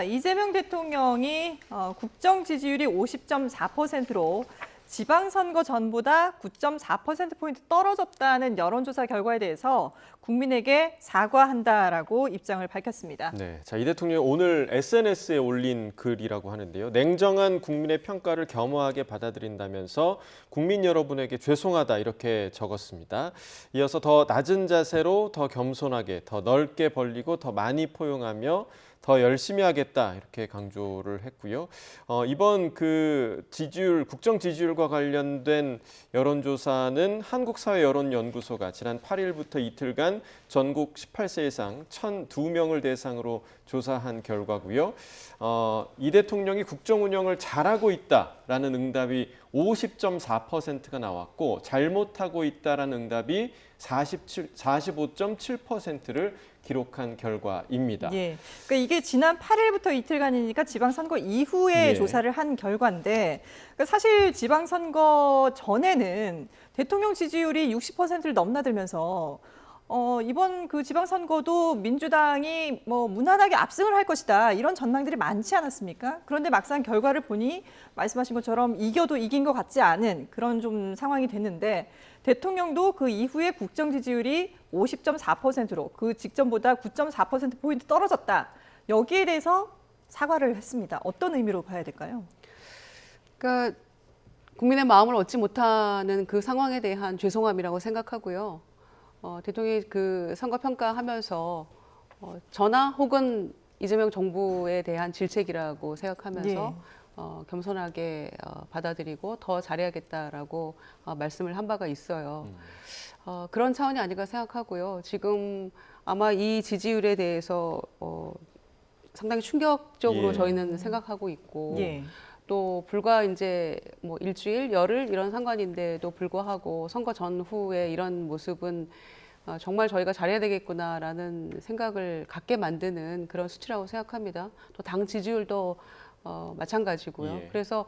이재명 대통령이 국정 지지율이 50.4%로 지방선거 전보다 9.4%포인트 떨어졌다는 여론조사 결과에 대해서 국민에게 사과한다라고 입장을 밝혔습니다. 네, 이 대통령이 오늘 SNS에 올린 글이라고 하는데요. 냉정한 국민의 평가를 겸허하게 받아들인다면서 국민 여러분에게 죄송하다 이렇게 적었습니다. 이어서 더 낮은 자세로 더 겸손하게, 더 넓게 벌리고 더 많이 포용하며 더 열심히 하겠다 이렇게 강조를 했고요. 이번 지지율, 국정 지지율과 관련된 여론조사는 한국사회여론연구소가 지난 8일부터 이틀간 전국 18세 이상 1,002명을 대상으로 조사한 결과고요. 이 대통령이 국정 운영을 잘하고 있다라는 응답이 50.4%가 나왔고 잘못하고 있다라는 응답이 45.7%를 기록한 결과입니다. 예, 그러니까 이게 지난 8일부터 이틀간이니까 지방선거 이후에 예. 조사를 한 결과인데 그러니까 사실 지방선거 전에는 대통령 지지율이 60%를 넘나들면서 이번 지방선거도 민주당이 무난하게 압승을 할 것이다 이런 전망들이 많지 않았습니까? 그런데 막상 결과를 보니 말씀하신 것처럼 이겨도 이긴 것 같지 않은 그런 좀 상황이 됐는데 대통령도 그 이후에 국정 지지율이 50.4%로 그 직전보다 9.4%포인트 떨어졌다. 여기에 대해서 사과를 했습니다. 어떤 의미로 봐야 될까요? 그러니까 국민의 마음을 얻지 못하는 그 상황에 대한 죄송함이라고 생각하고요. 대통령이 선거 평가하면서 전화 혹은 이재명 정부에 대한 질책이라고 생각하면서 겸손하게 받아들이고 더 잘해야겠다라고 말씀을 한 바가 있어요. 그런 차원이 아닌가 생각하고요. 지금 아마 이 지지율에 대해서 상당히 충격적으로 저희는 생각하고 있고 또 불과 이제 일주일, 열흘 이런 상관인데도 불구하고 선거 전후에 이런 모습은 정말 저희가 잘해야 되겠구나라는 생각을 갖게 만드는 그런 수치라고 생각합니다. 또 당 지지율도 마찬가지고요. 그래서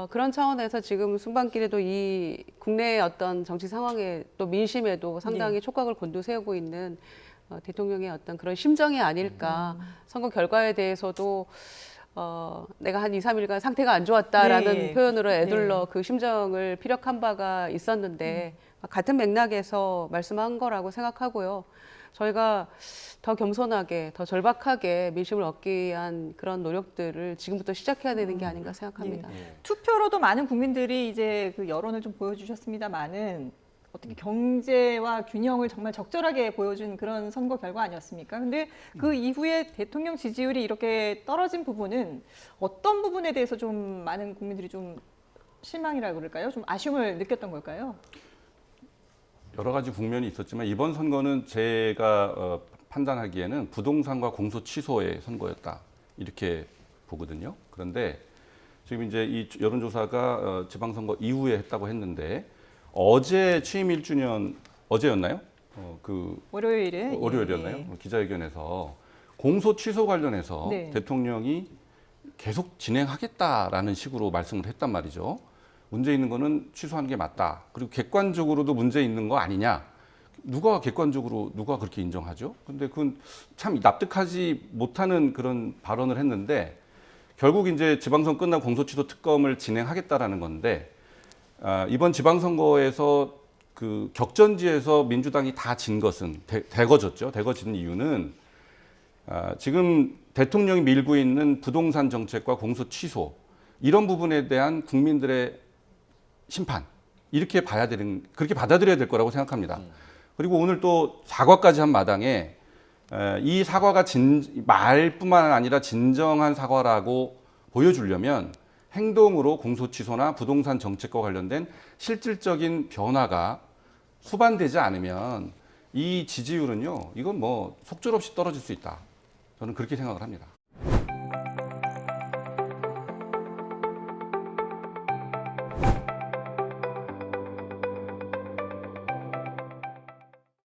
그런 차원에서 지금 순방길에도 이 국내의 어떤 정치 상황에 또 민심에도 상당히 촉각을 곤두세우고 있는 대통령의 어떤 그런 심정이 아닐까. 선거 결과에 대해서도 내가 한 2, 3일간 상태가 안 좋았다라는 표현으로 애둘러 그 심정을 피력한 바가 있었는데 같은 맥락에서 말씀한 거라고 생각하고요. 저희가 더 겸손하게, 더 절박하게 민심을 얻기 위한 그런 노력들을 지금부터 시작해야 되는 게 아닌가 생각합니다. 투표로도 많은 국민들이 이제 여론을 좀 보여주셨습니다만은 어떻게 경제와 균형을 정말 적절하게 보여준 그런 선거 결과 아니었습니까? 근데 그 이후에 대통령 지지율이 이렇게 떨어진 부분은 어떤 부분에 대해서 좀 많은 국민들이 좀 실망이라고 그럴까요? 좀 아쉬움을 느꼈던 걸까요? 여러 가지 국면이 있었지만 이번 선거는 제가 판단하기에는 부동산과 공소 취소의 선거였다 이렇게 보거든요. 그런데 지금 이제 이 여론조사가 지방선거 이후에 했다고 했는데 어제 취임 1주년 어제였나요? 월요일이었나요? 기자회견에서 공소 취소 관련해서 대통령이 계속 진행하겠다라는 식으로 말씀을 했단 말이죠. 문제 있는 거는 취소하는 게 맞다. 그리고 객관적으로도 문제 있는 거 아니냐. 누가 그렇게 인정하죠? 근데 그건 참 납득하지 못하는 그런 발언을 했는데 결국 이제 지방선거 끝나고 공소취소 특검을 진행하겠다라는 건데 이번 지방선거에서 그 격전지에서 민주당이 다 진 것은 대거졌죠. 대거진 이유는 지금 대통령이 밀고 있는 부동산 정책과 공소 취소 이런 부분에 대한 국민들의 심판 그렇게 받아들여야 될 거라고 생각합니다. 그리고 오늘 또 사과까지 한 마당에 이 사과가 말뿐만 아니라 진정한 사과라고 보여주려면 행동으로 공소취소나 부동산 정책과 관련된 실질적인 변화가 수반되지 않으면 이 지지율은요, 이건 속절없이 떨어질 수 있다. 저는 그렇게 생각을 합니다.